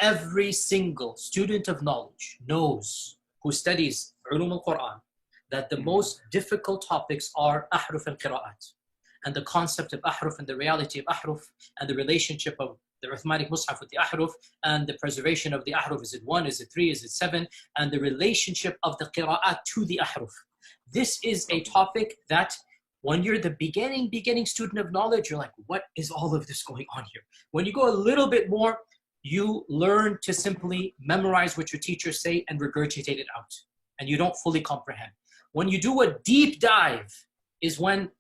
Every single student of knowledge knows, who studies Ulum al-Quran, that the most difficult topics are ahruf and qira'at, and the concept of ahruf and the reality of ahruf, and the relationship of the Uthmanic Mus'haf with the ahruf, and the preservation of the ahruf. Is it 1, is it 3, is it 7? And the relationship of the qira'at to the ahruf. This is a topic that when you're the beginning student of knowledge, you're like, what is all of this going on here? When you go a little bit more, you learn to simply memorize what your teachers say and regurgitate it out, and you don't fully comprehend. When you do a deep dive is when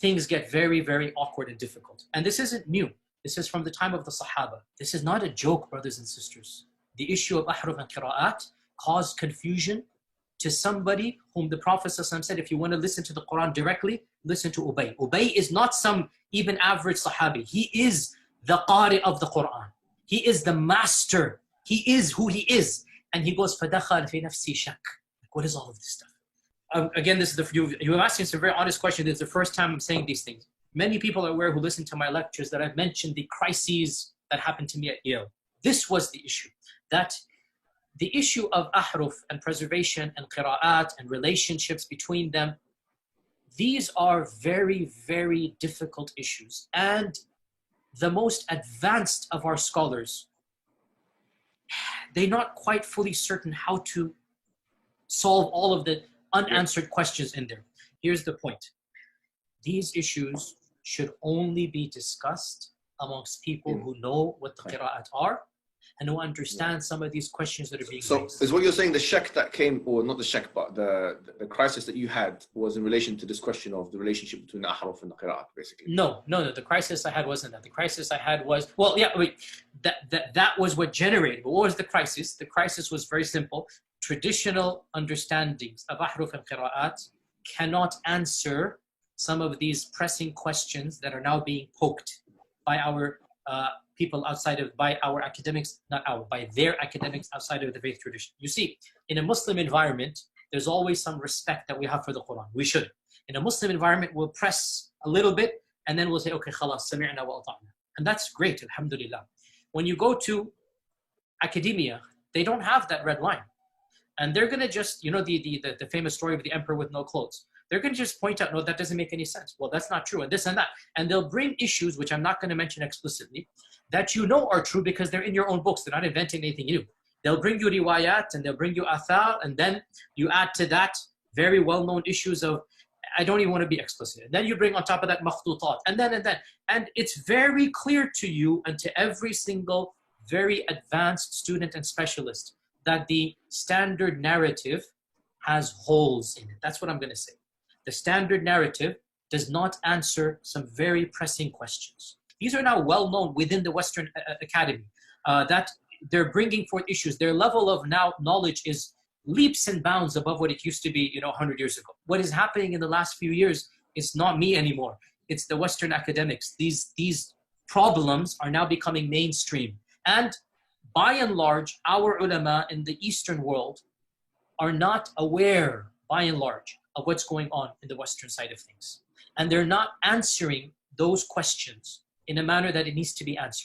things get very, very awkward and difficult. And this isn't new. This is from the time of the Sahaba. This is not a joke, brothers and sisters. The issue of ahruf and qira'at caused confusion to somebody whom the Prophet ﷺ said, if you want to listen to the Quran directly, listen to Ubay. Ubay is not some even average Sahabi. He is the Qari of the Quran. He is the master. He is who he is. And he goes, فَدَخَلْ فِي نَفْسِي شَكْ. What is all of this stuff? Again, this is you're asking some very honest question. This is the first time I'm saying these things. Many people are aware who listen to my lectures that I've mentioned the crises that happened to me at Yale. This was the issue. That the issue of ahruf and preservation and qira'at and relationships between them, these are very, very difficult issues. And the most advanced of our scholars, they're not quite fully certain how to solve all of the unanswered questions in there. Here's the point. These issues should only be discussed amongst people who know what the qira'at are and who understand some of these questions that are being raised. Is what you're saying the shak that came, or not the shak, but the crisis that you had was in relation to this question of the relationship between the ahruf and the qira'at, basically? No. The crisis I had wasn't that. The crisis I had was, well, yeah, wait, that was what generated. But what was the crisis? The crisis was very simple. Traditional understandings of ahruf and qira'at cannot answer some of these pressing questions that are now being poked by our people outside of, by our academics, by their academics outside of the faith tradition. You see, in a Muslim environment, there's always some respect that we have for the Quran. We should. In a Muslim environment, we'll press a little bit and then we'll say, okay, khalas, sami'na wa ata'na. And that's great, alhamdulillah. When you go to academia, they don't have that red line. And they're gonna just, you know, the famous story of the emperor with no clothes. They're going to just point out, no, that doesn't make any sense. Well, that's not true, and this and that. And they'll bring issues, which I'm not going to mention explicitly, that you know are true because they're in your own books. They're not inventing anything new. They'll bring you riwayat, and they'll bring you athar, and then you add to that very well-known issues of, I don't even want to be explicit. And then you bring on top of that makhtutat, and then. And it's very clear to you and to every single very advanced student and specialist that the standard narrative has holes in it. That's what I'm going to say. The standard narrative does not answer some very pressing questions. These are now well known within the Western Academy, that they're bringing forth issues. Their level of now knowledge is leaps and bounds above what it used to be, 100 years ago. What is happening in the last few years is not me anymore. It's the Western academics. These problems are now becoming mainstream. And by and large, our ulama in the Eastern world are not aware, by and large, of what's going on in the Western side of things. And they're not answering those questions in a manner that it needs to be answered.